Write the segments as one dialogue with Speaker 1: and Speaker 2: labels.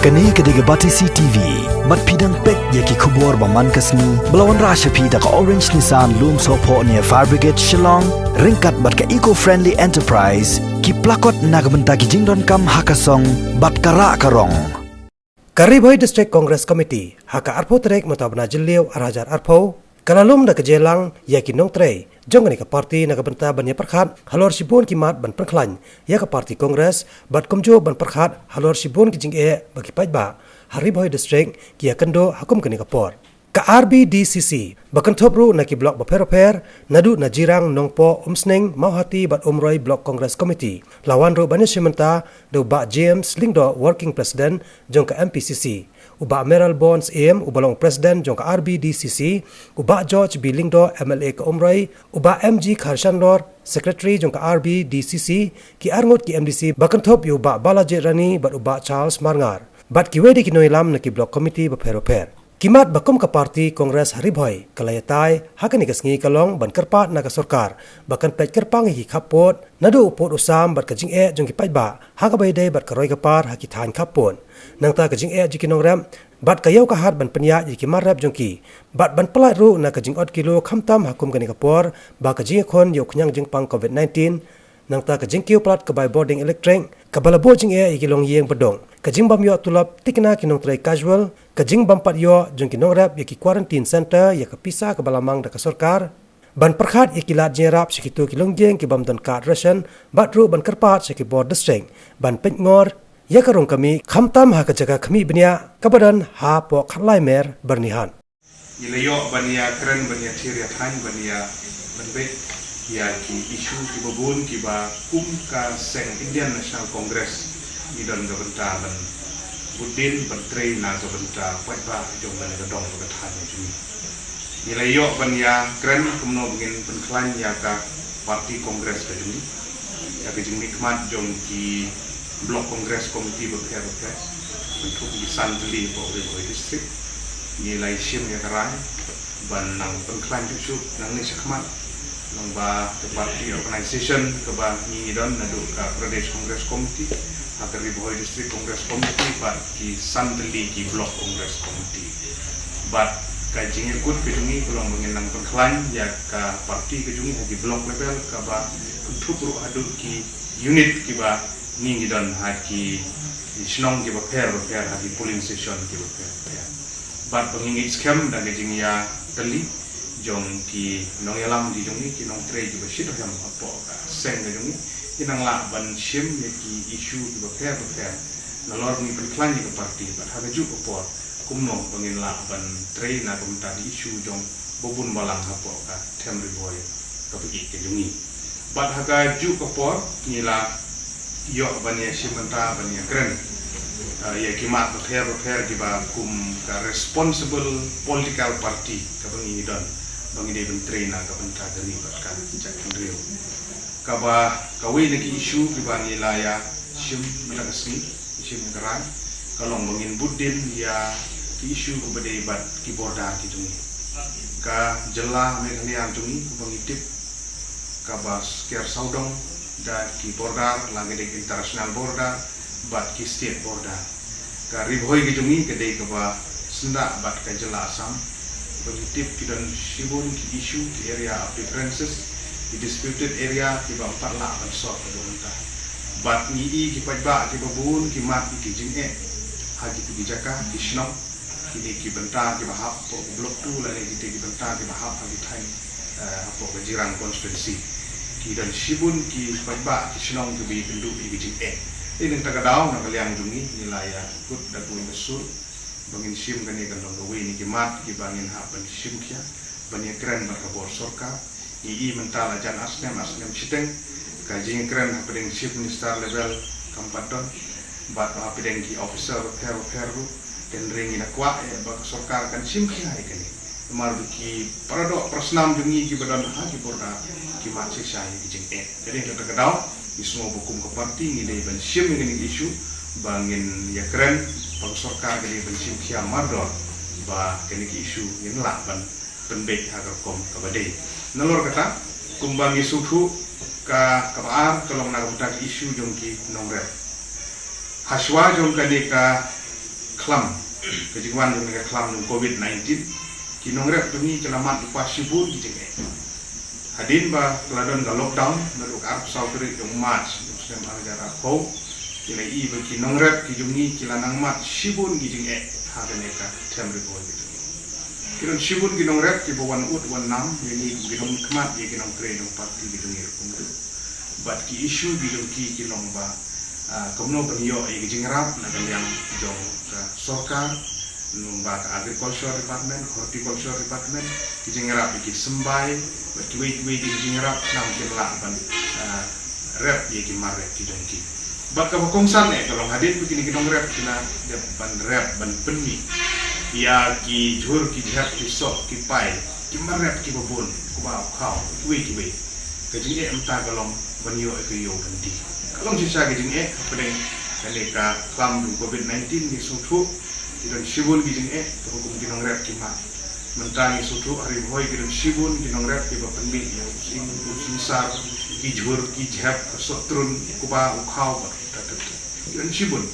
Speaker 1: Kani kediga Batisi TV, mat pidang pek yaki kubur baman kasni, belawan rasha pida ka Orange Nissan Loom Sopo near Fire Brigade Shillong, ringkat bat ka eco-friendly enterprise, ki plakot nagbenta ki jingdon kam hakasong, bat kara karong.
Speaker 2: Karibhoy District Congress Committee, haka arpo trek matabna jiliw arajar arpo, kalalum na kejelang yaki nong trey, jongani ka parti nagbenta banya perkhat, halor sibun kimat ban perklan, ya ka parti Congress, bat kumjo ban perkhat, halor sibun ki jing'e bagi pajba, Karibhoy District kia kendo hakum kani kapor. Ka RBDCC, bakan topru na ki blok baper-per, nadu na jirang nongpo umsneng mauhati bat umroy Block Congress Committee, lawan ro banya simenta, do ba James Lingdo Working President, jong ka MPCC, uba Meral Bonds AM, ubalong President jong ka RBDCC, uba George B. Lingdo MLA ka umroy, uba MG Kharshanlor, Secretary jong ka RBDCC, ki arngot ki MDC, bakan top yu uba Balaji Rani, bat uba Charles Marngar, bat ki wedi ki noilam na ki Block Committee baper-per. Kimat bakum ka parti Kongres Haribhoy kalayatai hakan igasngi kalong ban kerpat na ka sorkar bakan pet kerpang hi kapot nadu upot usam bat ka jing'e jong ki pajba hakabay day bat karoy kapar hakitan kapon nang ta ka jing'e jikinong ram bat kayaw kahat ban penya ji kimarap jong ki bat ban pelat ru na ka jing'ot kilo khamtam hakum kani kapor ba ka jing khon yo knyang jingpang COVID-19 nang ta ka jingkiw plat ka by boarding electric kabalabo jing'e ikilong yeng bedong kajing bam yo tulap tikna kinong tray casual kajing bam pat yo jong kinong rap yaki quarantine center ya kapisa ke balamang da ka sorkar ban perkhat ikilat jerap sekitu kilong jeng ki bam don card ration batru ban kerpat seki board district ban penyngor ya karong kami khamtam ha ka jaga kami benia kabadan ha po khalai mer bernihan
Speaker 3: ilayo bania keren bania tiria than bania banbe ya ki isu ki babun ki ba kum ka seng Indian National Congress idon gabenta ban budin bertrei na gabenta pajba jong ban gadong gathani jumi ilayo bania kren kumno bingin penklan ya ka parti kongres ka jumi ya ke jumi kmat jong ki blok kongres komiti beker untuk di santli po Karibhoy district nilai sim ya karai ban nang penklan jusuk nang ni sakmat nang ba the party organization ke ba ngidon nadu ka Pradesh Congress Committee Karibhoy District Congress Committee bat ki santli ki Block Congress Committee bat ka jingir kut kejungi kulong mengenang pengklan ya ka parti kejungi di block level ka ba untuk ru aduk ki unit ki ba ngidon haki di snong ki ba pair haki polling station ki ba pair bat pengingit scam dan kejing ya teli jong ki nong yalam di jungi ki nong trade ki ba shit ham apo ka seng kejungi inang la ban shim yaki isu ki baker nalor ni penklan ni parti bat hagaju opor kumno bangin la ban train na kumta di isu jong bobun balang hapo ka Karibhoy kapiki ke jungi bat hagaju opor nila yo bania simenta bania kren ya kimat baker ki ba kum ka responsible political party ka bangi don bangi de ben train na ka benta dari bat ka jak kendrio kaba kawi lagi isu di Bangilaya sim melagasni sim keran kalong mengin budin ya isu kepada bat ki bordar ki tungi ka jela megani ang tungi mengitip kaba sker saudong dan ki bordar lagi de international border bat ki state border ka Karibhoy ki tungi kedai kaba senda bat ka jela asam mengitip ki dan sibun ki isu ki area of differences di disputed area ki ba empat la ban sort ka bonta bat ni ki pajba ki babun ki mat ki jing'e ha ki tu jaka ki snong ki benta ki bahap po blok tu la ni ki benta ki bahap ha ki thai apo ke jirang constituency ki dan sibun ki pajba ki snong ki bi pendu ki jing'e ini tagadao na kaliang jungi nilaya kut da ku mesur bangin sim kani kan dong gawe ni ki mat ki bangin ha ban sim kya bani kren ba ka bor sorka ii mentala jan asnem siteng kajing keren hapedeng chief minister level kampaton bat hapedeng ki officer peru dan ring ina kwa ba sorkar kan sim kia ikani mar ki parado prasnam jungi ki badan ha ki borda ki machi sai ki jing jadi kita kedau di semua bukum ke parti ni dei ban sim ini isu bangin ya keren bang sorkar gani ban sim kia mardor ba kini isu yin la ban penbek hagar kom kabadai nalor kata kumbang isu thu ka kabar kalong na utak isu jongki nongre haswa jong kani ka klam kejingwan yung klam yung COVID-19 kinongrep tungi kelamat upa sibur gijinge hadin ba keladon ga lockdown naruk arab saudri yung march muslim agara ko kila i ba kinongrep kijungi kilanang mat sibur gijinge haganeka temri boy kiron sibur kinongrep ki bawan ut wan nam yuni ginong kmat ye ginong tre yung parti gijungi kumdu bat ki issue gijung ki kilong ba kumno baniyo ay gijingrap na kanyang jong sorkar numba agriculture department horticulture department gijingrap iki sembay batwe gijingrap nang kimla ban rep ye ki marre ki jongki bat ka kongsan ne kalau hadin begini kinong rep kina ban rep ban penmi ya ki jur ki jhat ki sok ki pai ki marre ki bobon kuba khau we kejinge emta galong baniyo ke yo ganti kalong sisa gijing pedeng kaneka klam COVID-19 ni sutu kidan sibun gijing hukum kinong rep kima mentangi sutu hari boy kidan sibun kinong rep ki bapenmi ya using sar kijur kijap sotrun kuba ukhau tatat kidan sibun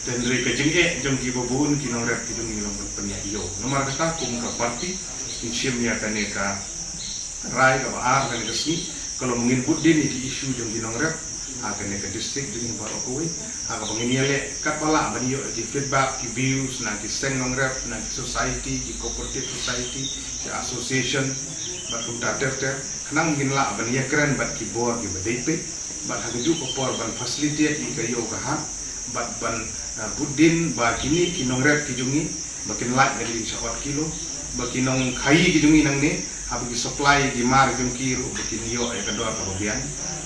Speaker 3: dan dari kejing jong ki babun kinong rep kidung ngilong pennya iyo nomor kata kum ka parti insim ya kaneka rai ka baar kaneka sni kalau menginput din di isu jong kinong rep akan ke distrik dengan baru kue, akan penginjale kat bala baniyo di feedback, di views, nanti senong rep, nanti society, di cooperative society, di association, baru ter, kenang mungkin lah baniya keren, bat keyboard, di BDP, bat haju kopor ban facilitate di kayu kahat, bat ban budin, bat kini kinong rep kijungi, bakin light dari 1 kilo, bakin nong kai kijungi nang ni, habis supply di mar jungkiru, bakin yo kedua kemudian.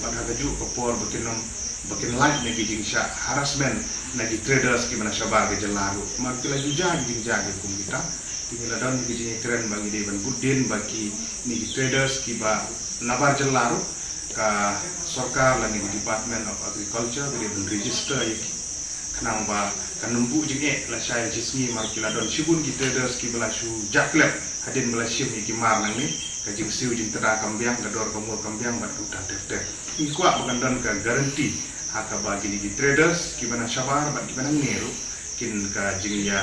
Speaker 3: Pada haju kopor bakin light negi jingsha harassment negi traders ki mana sabar ke jelaru makila juja jingja kum kita tinggal dan negi jing keren bagi deban budin bagi negi traders ki ba nabar jelaru ka sorkar lagi Department of Agriculture bagi register yaki kenang ba kanumbu jinge la saya jismi markila don sibun ki traders ki bela su jaklep hadin bela sim ki mar nang ni ka jing siu jing tada kambiang gador kamur kambiang batu tadete ikwa bukan dan ka garanti haka bagi di traders gimana sabar bat gimana ngeru kin ka jing ya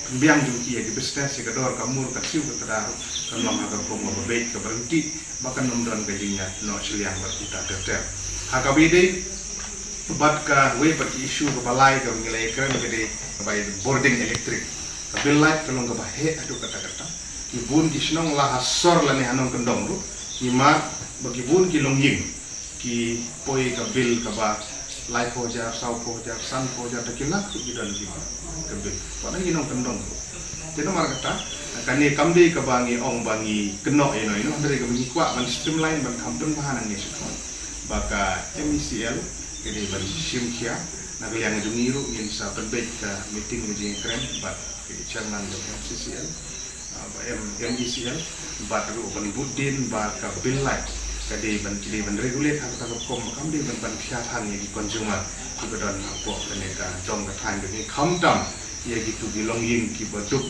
Speaker 3: kambiang jungki ya di business ya gador kamur ka siu ka tada kan lam haka ko mo baik ka berhenti bahkan nomdran ka jing ya no siliang batu tadete haka bide bat ka we bat isu ka balai ka ngilai keren gede by boarding electric ka bill light kalong ka bahe adu kata-kata ibun kisnong la hasor la ni hanong kendong ru ima bagi bun ki longying ki poi ka bil ka ba lai po jar sau po jar san po jar ta kilak ki dan ki ka bil pada ginong kendong ru tino mar kata kani kamdi ka bangi ong bangi keno ino dari ka bangi kwa ban streamline ban kampung bahanan ni sikon baka MECL kini ban simkia nagaliang jungiru ngin sa penbet ka meeting ngajing keren bat ki chairman do MCCL MECL bat ru ban budin ba ka bill light kadi ban regulate hak ta kom kam di ban khiatan ni consumer ki badon apo kene ka jong ka than ni khamtam ye gitu bilong yin ki batuk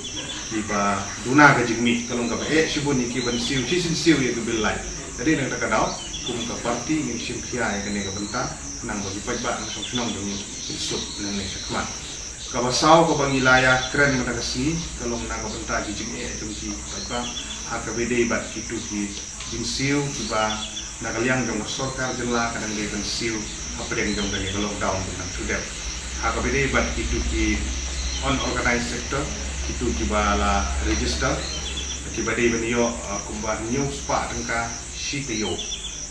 Speaker 3: ki ba duna ka jigmi kalong ka sibun ni ki ban siu siu ye ke bill light jadi nang ta kadau kum ka parti ni sim khia ye kene ka benta nang bagi pajba nang sonong dong sub nang ne sakmat kabasau ko bangilaya keren mata kasi kalong na kabenta jing jumki pajba hakabede bat kitu ki jing siu kiba nagaliang jong sorkar jela kadang ge ban siu hapdeng jong ge lockdown tentang sudah hakabede bat kitu ki unorganized sector kitu kiba la register kibade benio kumba news pa tengka sitio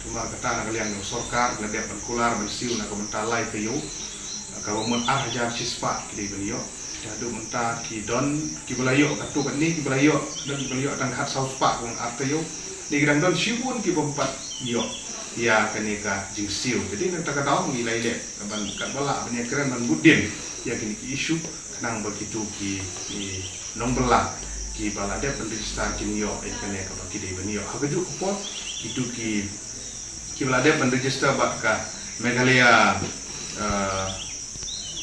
Speaker 3: cuma kata nagaliang jong sorkar ngadep ban kular ban siu na kabenta live yo government arja sispa kidi benio jadu menta ki don ki belayo katu kan ni ki belayo dan belayo dan hat saus pa kong artayo ni gedang don sibun ki bompat yo ya kanika jing siu jadi nang tak tahu ngilai le ban kan bala banya keren ban budin ya kini isu nang begitu ki nong bela ki bala de penregister kin yo kene ka bagi de benio hagaju ko itu ki bala de penregister bakka Meghalaya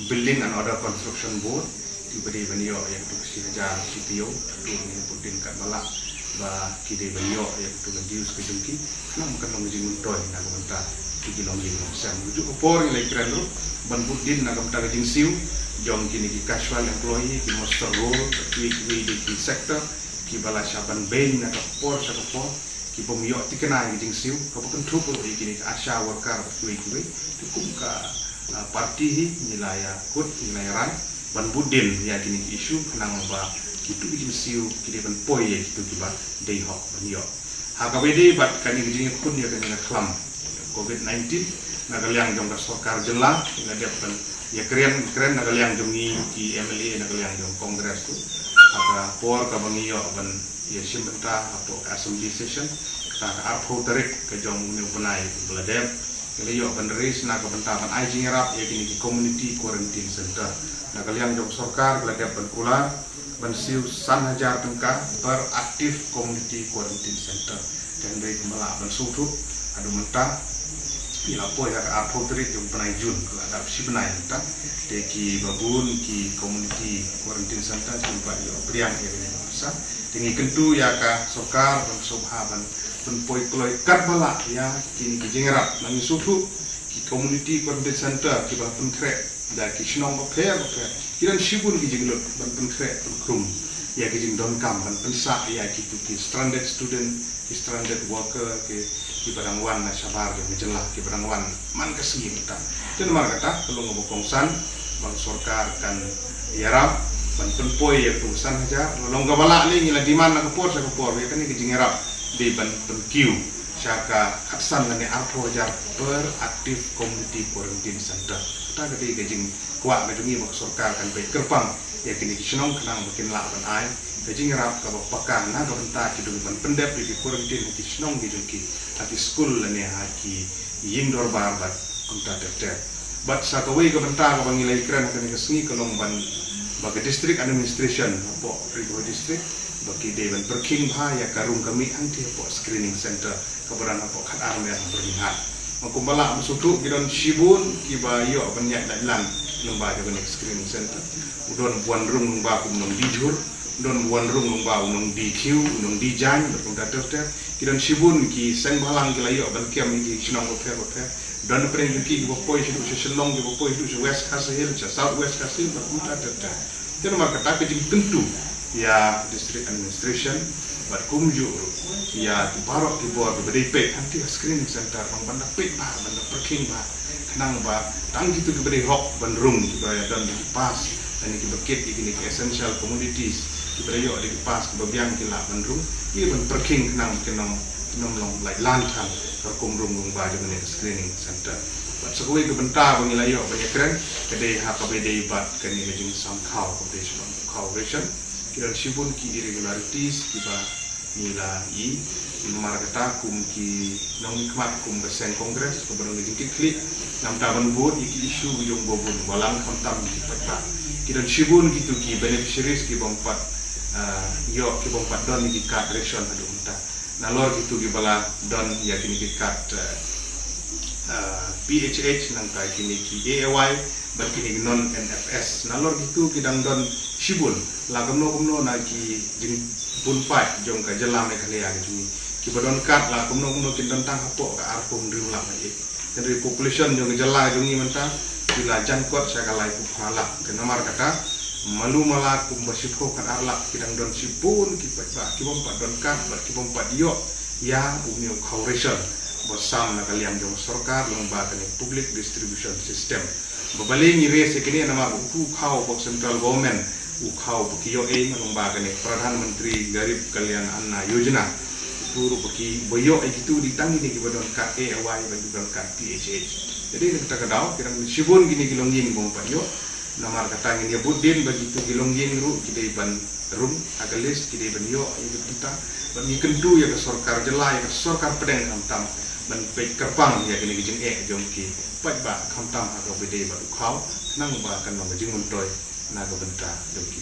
Speaker 3: Building and Other Construction Board diberi benio yang tu si hajar CPO tu ni budin kat bala ba kide benio yang tu dius ke jungki nam kan long jing toy na komenta tu long jing sam rujuk opor ni lekran ru ban budin na komenta jing siu jom kini ki casual employee ki master role ki di sector ki bala syaban bain na kapor sa kapor ki pomyo tikena ki jing siu ka bukan trupo kini asha worker ki kum ka parti hi nilaya kut nilaya ran ban budin ya kini ki isu kanang ba kitu ki jing siu ki ban poi ya kitu ki ba dei hok ban yo ha ka bede bat kani ki jing kun ya kani klam COVID-19 nagaliang jom ka sarkar jela ngadapan ya keren nagaliang jom ni ki MLA nagaliang jom kongres tu aga por ka bangiyo ban ya simbenta apo ka assembly session ka arpo tarik ka jom ni punai beladem kaliyo ban race na ka benta ban ai jingrap ya kini ki community quarantine center nagaliang jom sarkar beladem ban kula ban siu 1,000 tengka per aktif community quarantine center dan dari kemala ban sutu adu mentah ila po ya arpo tarik jom punai jun ka ada si punai ta de ki babun ki community quarantine center jumpa yo priang ya ni masa tingi kentu ya ka sokar ban subhaban penpoi kloi kat bala ya kini ki jengerap nang sutu ki community quarantine center ki ban penkre da ki shnong ba pher kiran shibun ki jinglut ban penkre krum ya ki jing don kam ban pensa ya ki tu ki stranded student ki stranded worker ki barang wan na sabar ke menjelah ki barang wan man kesigi kita ten mar kata kalau ngobokongsan bang sarkar kan yarap ban penpoi ya pungsan haja lolong gabala ni ngila diman na kapor sa kapor ya kan ni jingerap di ban penkiu syaka khatsan ngani arpo jar per aktif community quarantine center ta gadi gajing kuat gajungi bang sarkar kan baik kerpang ya kini kisnong kenang makin la ban ai gajing rap ka pakan na gabenta ki ban pendep di quarantine ki kisnong gijunki ati school lani haki indoor bar bat kunta tete but sa kawai ka benta ka bangilai kran ka ni kasngi kalong ban baga district administration po Rigo district bagi dewan berking ha ya karung kami anti po screening center kabaran po khat arme bernihat makumbala musutu gidon shibun kiba yo banyak dalan lembaga ban screening center udon buan rung ba kum nom dijur don buan rung ba unong DQ unong dijan berkunta tete kidan shibun ki seng balang ki layo ban kiam ki sinong ko fer don pren ki bo poi shi shelong ki bo poi shi west kasihil cha south west kasihil berkunta tete ten mar kata ke jing tentu ya district administration bat kumju ya tu barok ki bo be pe anti screening center bang banda pe ba banda parking ba kanang ba tang gitu ke be hok ban rung ki ba don di pas ani ki buket ki essential commodities Ibrahim ada di pas kebabiang kila bandung, ia ban parking kenang long like lantan kerkum rung ba dengan screening center. Bat sekui ke benta bangilayo banyak keren kedai HKBD bat kani ngajing samkhau corporation kira sibun ki irregularities kiba nila i nomor kata kum ki nong nikmat kum besen kongres kebarang ngajing klik nam taban bot iki isu yung bobun walang kontam ki peta kira sibun gitu ki beneficiaries ki bompat yo ki bompat don ni kat ration adu unta nalor gitu ki bala don ya kini ki kat PHH nang kai kini ki AAY bar kini non NFS nalor gitu ki dang don shibun la gumno na ki jing bunpai jong ka jelam e kale ya ki ki bodon kat la gumno ki don tang hapo ka arpum rim la mai dari population jong jela jong ni menta bila jankot sakalai ku phala ke nomor kata malu malak kumbasipho kan arlak kidang don sipun ki pa ki bompa don kan bar ki bompa dio ya umio corporation bosam na kaliam jong sarkar lomba kan public distribution system babali ni re sekini nama ku khau bok central government u khau kiyo e lomba kan pradhan menteri garib kalyan anna yojana turu baki boyo e gitu ditangi ni ki bodon ka AAY bagi don ka PHH jadi kita kedau kira sibun gini gilongging bompa yo namar kata ngin ya budin begitu gilongging ru kita iban rum agalis kita iban yo itu kita bagi kendu ya ke sarkar jela ya ke sarkar pedeng kamtam ban pe kerpang ya kini gijing jom ki pat ba kamtam atau bede ba khau nang ba kan ma jing mun toy na ga benta jom ki